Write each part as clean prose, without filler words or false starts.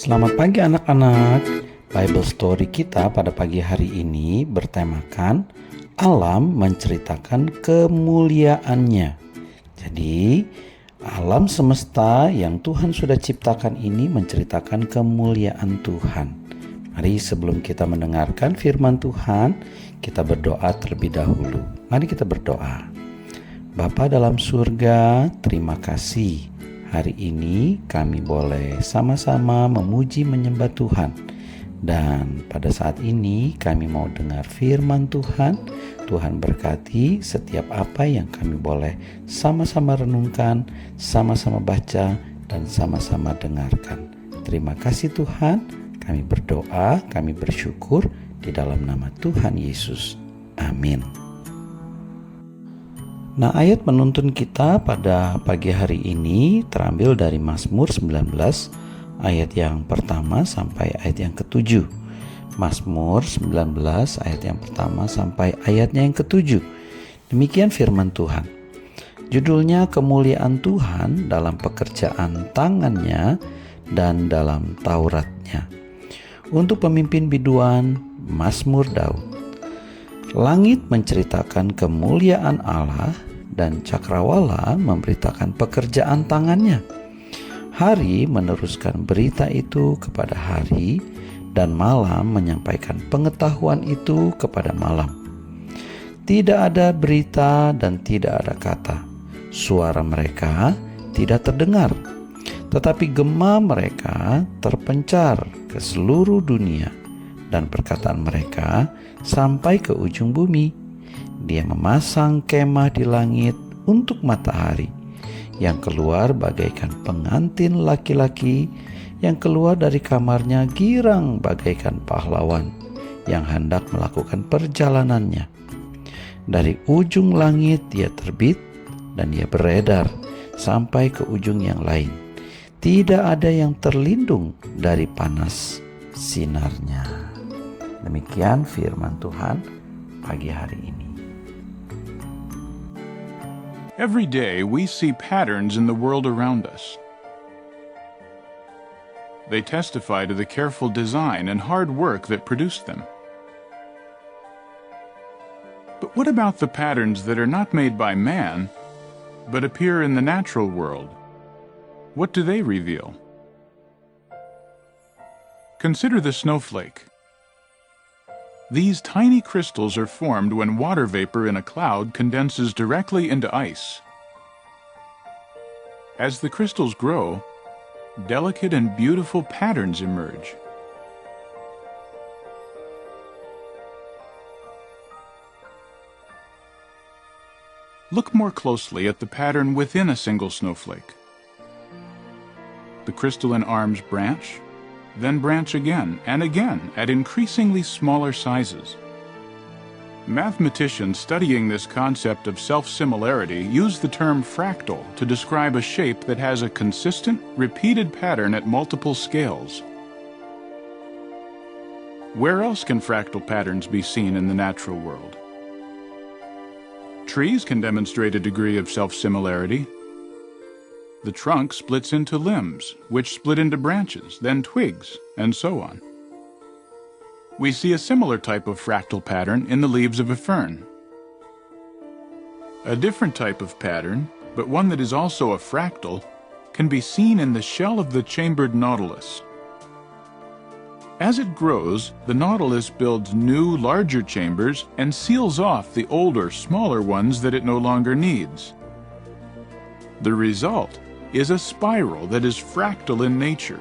Selamat pagi anak-anak. Bible story kita pada pagi hari ini bertemakan alam menceritakan kemuliaannya. Jadi, alam semesta yang Tuhan sudah ciptakan ini menceritakan kemuliaan Tuhan. Mari sebelum kita mendengarkan firman Tuhan, kita berdoa terlebih dahulu. Mari kita berdoa. Bapa dalam surga, terima kasih. Hari ini kami boleh sama-sama memuji menyembah Tuhan. Dan pada saat ini kami mau dengar firman Tuhan. Tuhan berkati setiap apa yang kami boleh sama-sama renungkan, sama-sama baca, dan sama-sama dengarkan. Terima kasih Tuhan. Kami berdoa, kami bersyukur di dalam nama Tuhan Yesus. Amin. Nah, ayat penuntun kita pada pagi hari ini terambil dari Mazmur 19 ayat yang pertama sampai ayat yang ke-7. Mazmur 19 ayat yang pertama sampai ayatnya yang ke-7. Demikian firman Tuhan. Judulnya kemuliaan Tuhan dalam pekerjaan tangannya dan dalam Tauratnya. Untuk pemimpin biduan, Mazmur Daud. Langit menceritakan kemuliaan Allah dan cakrawala memberitakan pekerjaan tangannya. Hari meneruskan berita itu kepada hari dan malam menyampaikan pengetahuan itu kepada malam. Tidak ada berita dan tidak ada kata. Suara mereka tidak terdengar, tetapi gema mereka terpencar ke seluruh dunia dan perkataan mereka sampai ke ujung bumi. Dia memasang kemah di langit untuk matahari, yang keluar bagaikan pengantin laki-laki, yang keluar dari kamarnya girang bagaikan pahlawan, yang hendak melakukan perjalanannya. Dari ujung langit dia terbit, dan dia beredar sampai ke ujung yang lain. Tidak ada yang terlindung dari panas sinarnya. Demikian firman Tuhan pagi hari ini. Every day we see patterns in the world around us. They testify to the careful design and hard work that produced them. But what about the patterns that are not made by man, but appear in the natural world? What do they reveal? Consider the snowflake. These tiny crystals are formed when water vapor in a cloud condenses directly into ice. As the crystals grow, delicate and beautiful patterns emerge. Look more closely at the pattern within a single snowflake. The crystalline arms branch, then branch again and again at increasingly smaller sizes. Mathematicians studying this concept of self-similarity use the term fractal to describe a shape that has a consistent, repeated pattern at multiple scales. Where else can fractal patterns be seen in the natural world? Trees can demonstrate a degree of self-similarity. The trunk splits into limbs, which split into branches, then twigs, and so on. We see a similar type of fractal pattern in the leaves of a fern. A different type of pattern, but one that is also a fractal, can be seen in the shell of the chambered nautilus. As it grows, the nautilus builds new, larger chambers and seals off the older, smaller ones that it no longer needs. The result is a spiral that is fractal in nature,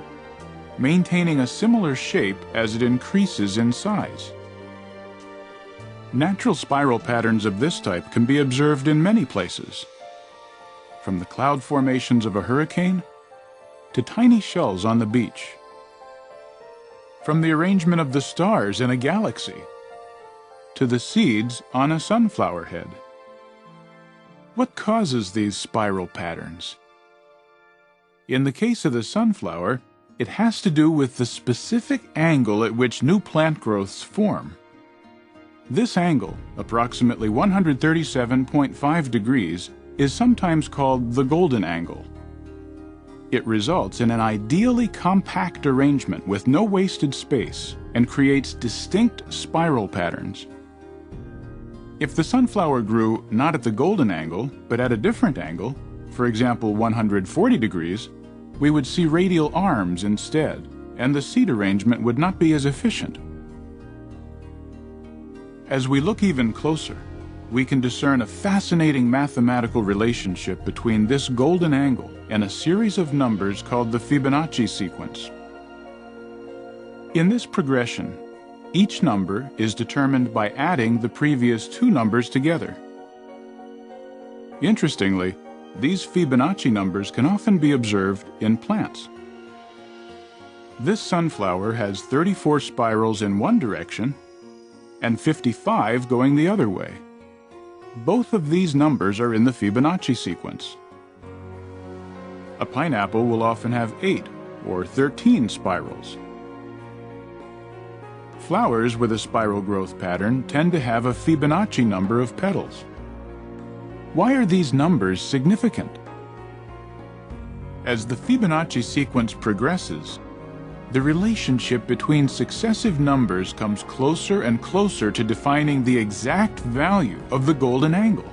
maintaining a similar shape as it increases in size. Natural spiral patterns of this type can be observed in many places, from the cloud formations of a hurricane to tiny shells on the beach, from the arrangement of the stars in a galaxy to the seeds on a sunflower head. What causes these spiral patterns? In the case of the sunflower, it has to do with the specific angle at which new plant growths form. This angle, approximately 137.5 degrees, is sometimes called the golden angle. It results in an ideally compact arrangement with no wasted space and creates distinct spiral patterns. If the sunflower grew not at the golden angle, but at a different angle, for example 140 degrees, we would see radial arms instead, and the seed arrangement would not be as efficient. As we look even closer, we can discern a fascinating mathematical relationship between this golden angle and a series of numbers called the Fibonacci sequence. In this progression, each number is determined by adding the previous two numbers together. Interestingly, these Fibonacci numbers can often be observed in plants. This sunflower has 34 spirals in one direction and 55 going the other way. Both of these numbers are in the Fibonacci sequence. A pineapple will often have 8 or 13 spirals. Flowers with a spiral growth pattern tend to have a Fibonacci number of petals. Why are these numbers significant? As the Fibonacci sequence progresses, the relationship between successive numbers comes closer and closer to defining the exact value of the golden angle.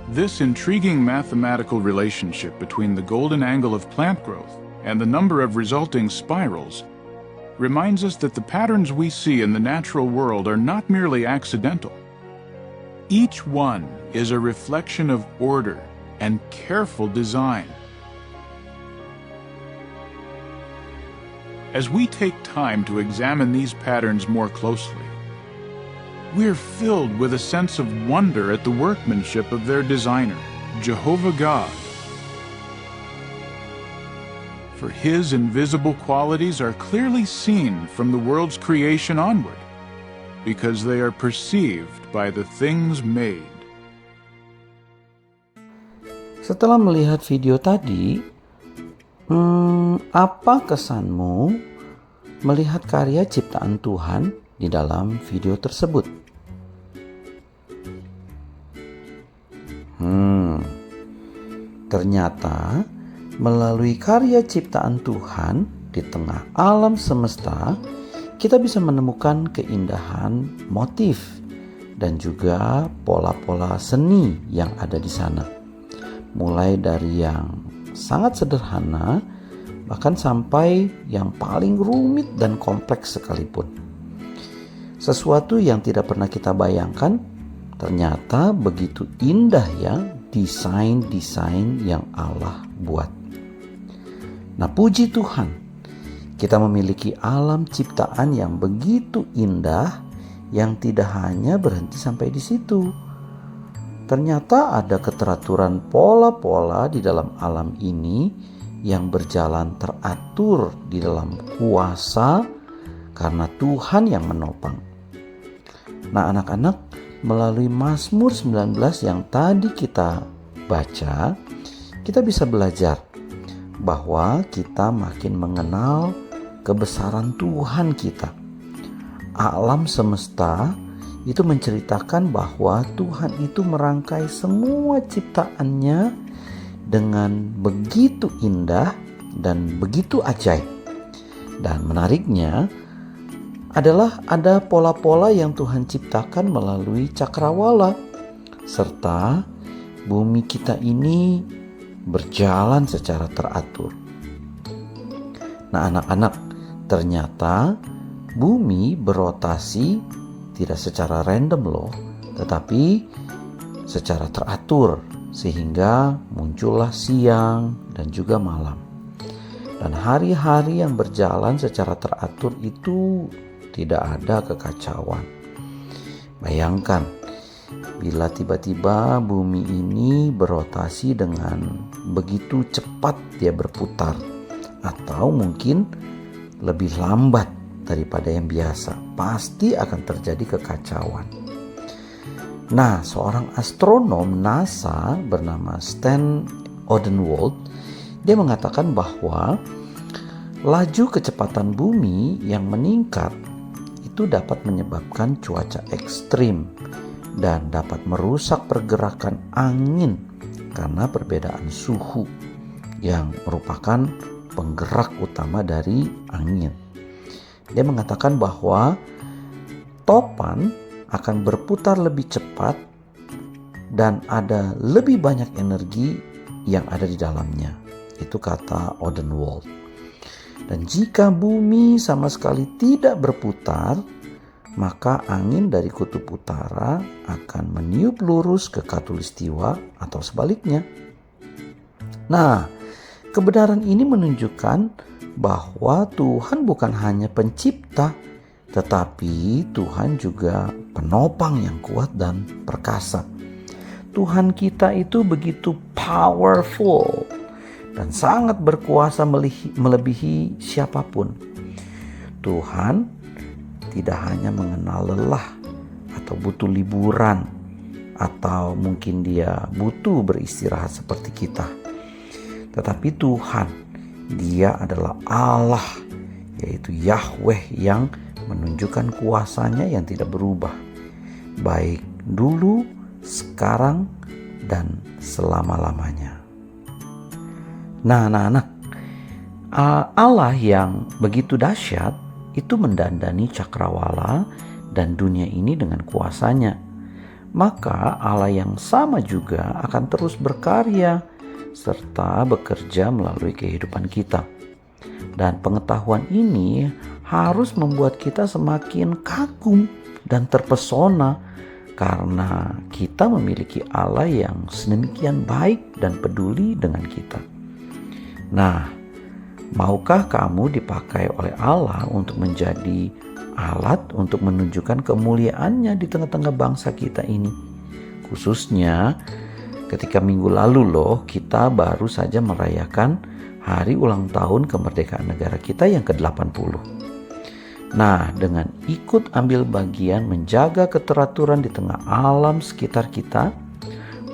This intriguing mathematical relationship between the golden angle of plant growth and the number of resulting spirals reminds us that the patterns we see in the natural world are not merely accidental. Each one is a reflection of order and careful design. As we take time to examine these patterns more closely, we're filled with a sense of wonder at the workmanship of their designer, Jehovah God. For His invisible qualities are clearly seen from the world's creation onward, because they are perceived by the things made. Setelah melihat video tadi, apa kesanmu melihat karya ciptaan Tuhan di dalam video tersebut? Ternyata melalui karya ciptaan Tuhan di tengah alam semesta, kita bisa menemukan keindahan motif dan juga pola-pola seni yang ada di sana. Mulai dari yang sangat sederhana, bahkan sampai yang paling rumit dan kompleks sekalipun. Sesuatu yang tidak pernah kita bayangkan, ternyata begitu indah ya desain-desain yang Allah buat. Nah, puji Tuhan, kita memiliki alam ciptaan yang begitu indah yang tidak hanya berhenti sampai di situ. Ternyata ada keteraturan pola-pola di dalam alam ini yang berjalan teratur di dalam kuasa karena Tuhan yang menopang. Nah, anak-anak, melalui Mazmur 19 yang tadi kita baca, kita bisa belajar bahwa kita makin mengenal kebesaran Tuhan kita. Alam semesta itu menceritakan bahwa Tuhan itu merangkai semua ciptaannya dengan begitu indah dan begitu ajaib. Dan menariknya adalah ada pola-pola yang Tuhan ciptakan melalui cakrawala, serta bumi kita ini berjalan secara teratur. Nah, anak-anak, ternyata bumi berotasi tidak secara random loh, tetapi secara teratur, sehingga muncullah siang dan juga malam. Dan hari-hari yang berjalan secara teratur itu tidak ada kekacauan. Bayangkan bila tiba-tiba bumi ini berotasi dengan begitu cepat dia berputar, atau mungkin lebih lambat daripada yang biasa, pasti akan terjadi kekacauan. Nah, seorang astronom NASA bernama Stan Odenwald, dia mengatakan bahwa laju kecepatan bumi yang meningkat itu dapat menyebabkan cuaca ekstrim dan dapat merusak pergerakan angin karena perbedaan suhu. yang merupakan penggerak utama dari angin. Dia mengatakan bahwa topan akan berputar lebih cepat dan ada lebih banyak energi yang ada di dalamnya. Itu kata Odenwald. Dan jika bumi sama sekali tidak berputar, maka angin dari kutub utara akan meniup lurus ke khatulistiwa atau sebaliknya. Nah, kebenaran ini menunjukkan bahwa Tuhan bukan hanya pencipta, tetapi Tuhan juga penopang yang kuat dan perkasa. Tuhan kita itu begitu powerful dan sangat berkuasa melebihi siapapun. Tuhan tidak hanya mengenal lelah atau butuh liburan atau mungkin dia butuh beristirahat seperti kita. Tetapi Tuhan, dia adalah Allah, yaitu Yahweh yang menunjukkan kuasanya yang tidak berubah, baik dulu, sekarang, dan selama-lamanya. Nah, anak-anak, Allah yang begitu dahsyat itu mendandani cakrawala dan dunia ini dengan kuasanya. Maka Allah yang sama juga akan terus berkarya serta bekerja melalui kehidupan kita. Dan pengetahuan ini harus membuat kita semakin kagum dan terpesona karena kita memiliki Allah yang sedemikian baik dan peduli dengan kita. Nah, maukah kamu dipakai oleh Allah untuk menjadi alat untuk menunjukkan kemuliaannya di tengah-tengah bangsa kita ini? Khususnya ketika minggu lalu kita baru saja merayakan hari ulang tahun kemerdekaan negara kita yang ke-80. Nah, dengan ikut ambil bagian menjaga keteraturan di tengah alam sekitar kita,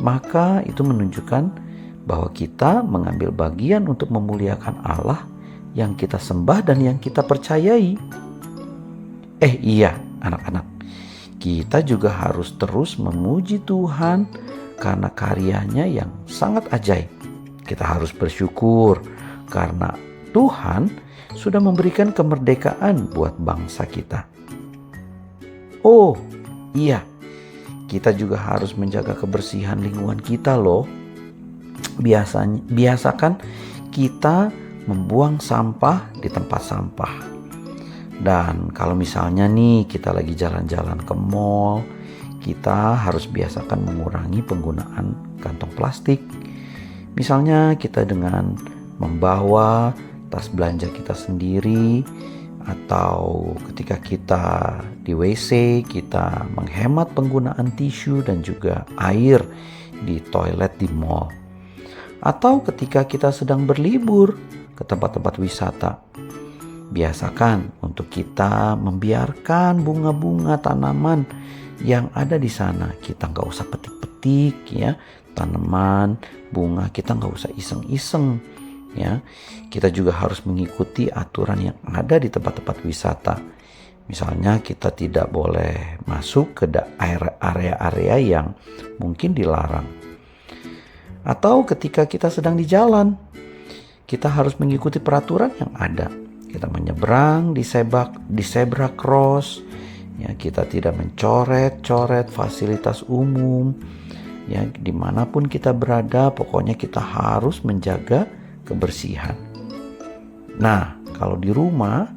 maka itu menunjukkan bahwa kita mengambil bagian untuk memuliakan Allah yang kita sembah dan yang kita percayai. Iya, anak-anak, kita juga harus terus memuji Tuhan karena karyanya yang sangat ajaib. Kita harus bersyukur karena Tuhan sudah memberikan kemerdekaan buat bangsa kita. Oh iya, kita juga harus menjaga kebersihan lingkungan kita Biasakan kita membuang sampah di tempat sampah. Dan kalau misalnya nih kita lagi jalan-jalan ke mall, kita harus biasakan mengurangi penggunaan kantong plastik. Misalnya kita dengan membawa tas belanja kita sendiri, atau ketika kita di WC kita menghemat penggunaan tisu dan juga air di toilet di mall. Atau ketika kita sedang berlibur ke tempat-tempat wisata, biasakan untuk kita membiarkan bunga-bunga tanaman yang ada di sana. Kita nggak usah petik-petik ya, tanaman, bunga kita nggak usah iseng-iseng ya. Kita juga harus mengikuti aturan yang ada di tempat-tempat wisata. Misalnya kita tidak boleh masuk ke area-area yang mungkin dilarang. Atau ketika kita sedang di jalan, kita harus mengikuti peraturan yang ada. Kita menyeberang di zebra cross, ya, kita tidak mencoret-coret fasilitas umum, ya, dimanapun kita berada, pokoknya kita harus menjaga kebersihan. Nah, kalau di rumah,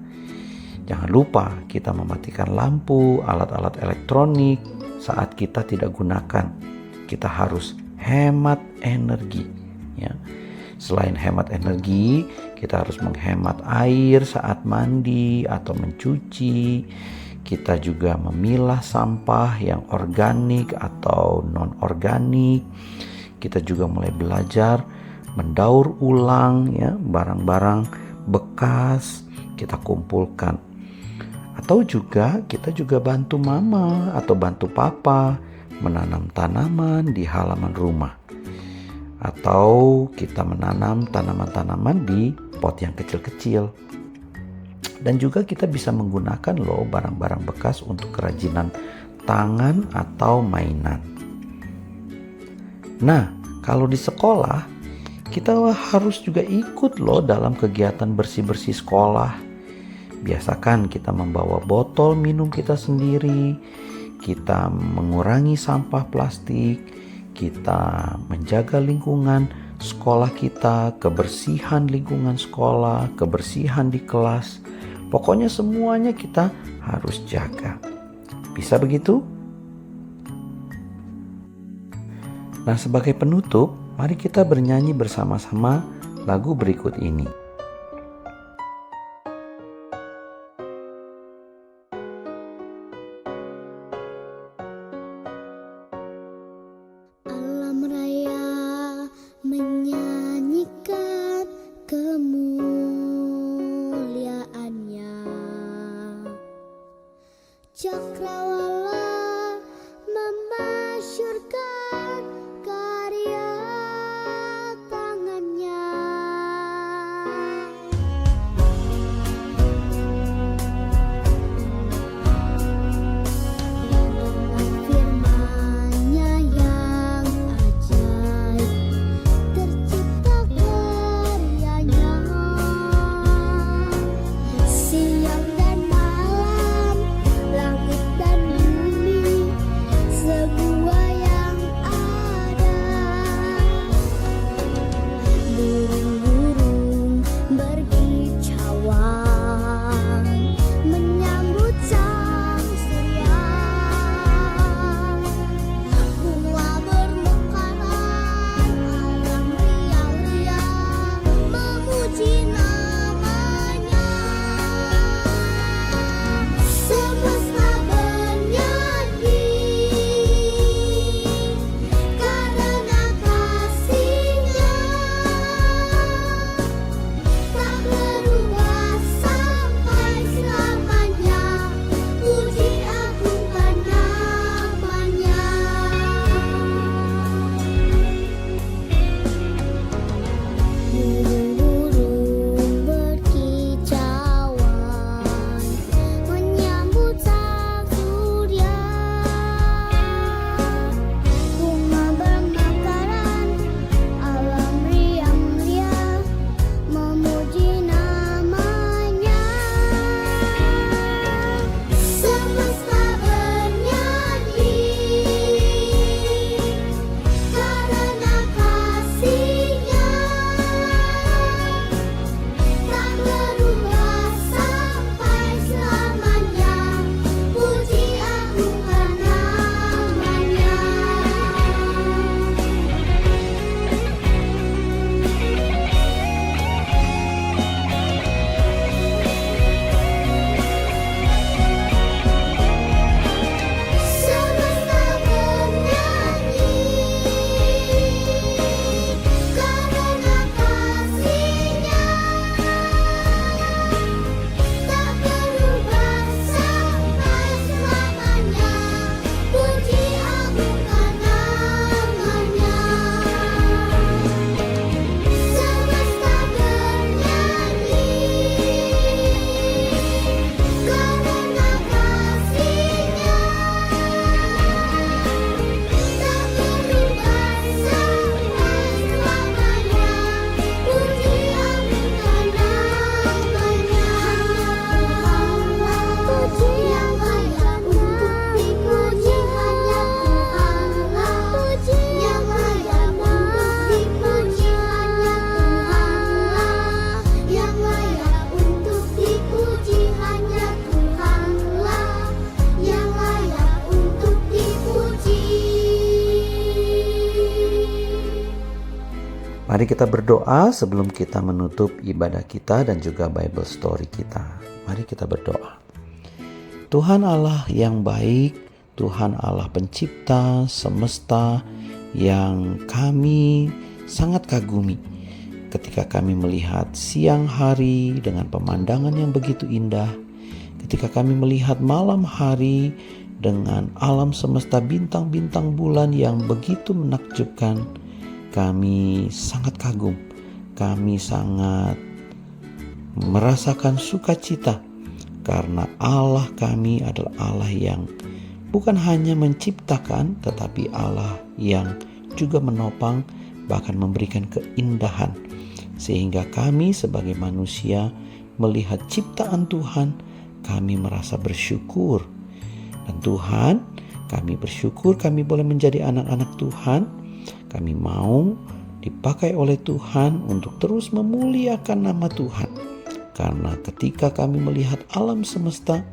jangan lupa kita mematikan lampu, alat-alat elektronik saat kita tidak gunakan. Kita harus hemat energi, ya. Selain hemat energi, kita harus menghemat air saat mandi atau mencuci. Kita juga memilah sampah yang organik atau non-organik. Kita juga mulai belajar mendaur ulang ya, barang-barang bekas kita kumpulkan. Atau juga kita juga bantu mama atau bantu papa menanam tanaman di halaman rumah. Atau kita menanam tanaman-tanaman di pot yang kecil-kecil. Dan juga kita bisa menggunakan barang-barang bekas untuk kerajinan tangan atau mainan. Nah, kalau di sekolah Kita harus juga ikut loh dalam kegiatan bersih-bersih sekolah. Biasakan kita membawa botol minum kita sendiri, kita mengurangi sampah plastik, kita menjaga lingkungan sekolah kita, kebersihan lingkungan sekolah, kebersihan di kelas. Pokoknya semuanya kita harus jaga. Bisa begitu? Nah, sebagai penutup, mari kita bernyanyi bersama-sama lagu berikut ini. Alam raya menyanyikan kemuliaannya, cakrawala memasyurkan karya tangannya. Dengan firman-Nya yang ajaib, tercipta karyanya. Siang dan malam, langit dan bumi, semua yang ada. Burung-burung berkicauan menyambut sang surya. Bunga bermekaran, alam riang-riang memuji namanya. Semesta bernyanyi karena kasih-Nya, tak berubah sampai selamanya. Puji agungkan namanya. Burung-burung berkicauan menyambut sang surya. Bunga bermekaran, alam riang-riang memuji namanya. Semesta bernyanyi karena kasih-Nya, tak berubah sampai selamanya. Puji agungkan namanya. Semesta bernyanyi karena kasih-Nya, tak berubah sampai selamanya. Puji agungkan namanya. Semesta bernyanyi karena kasih-Nya, tak berubah sampai selamanya. Puji agungkan namanya. Puji yang layak untuk dipuji hanya Tuhanlah. Puji yang layak untuk dipuji hanya Tuhanlah. Yang layak untuk dipuji hanya Tuhanlah. Yang layak untuk dipuji. Mari kita berdoa sebelum kita menutup ibadah kita dan juga Bible story kita. Mari kita berdoa. Tuhan Allah yang baik, Tuhan Allah pencipta semesta yang kami sangat kagumi ketika kami melihat siang hari dengan pemandangan yang begitu indah, ketika kami melihat malam hari dengan alam semesta bintang-bintang bulan yang begitu menakjubkan. Kami sangat kagum, kami sangat merasakan sukacita karena Allah kami adalah Allah yang bukan hanya menciptakan, tetapi Allah yang juga menopang bahkan memberikan keindahan, sehingga kami sebagai manusia melihat ciptaan Tuhan, kami merasa bersyukur. Dan Tuhan, kami bersyukur kami boleh menjadi anak-anak Tuhan. Kami mau dipakai oleh Tuhan untuk terus memuliakan nama Tuhan. Karena ketika kami melihat alam semesta,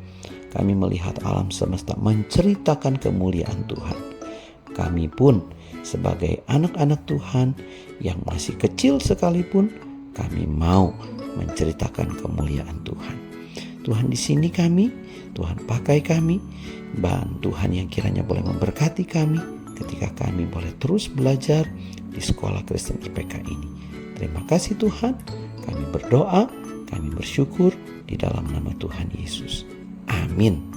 kami melihat alam semesta menceritakan kemuliaan Tuhan. Kami pun sebagai anak-anak Tuhan yang masih kecil sekalipun, kami mau menceritakan kemuliaan Tuhan. Tuhan di sini kami, Tuhan pakai kami, dan Tuhan yang kiranya boleh memberkati kami ketika kami boleh terus belajar di Sekolah Kristen IPK ini. Terima kasih Tuhan, kami berdoa, kami bersyukur di dalam nama Tuhan Yesus. Amin.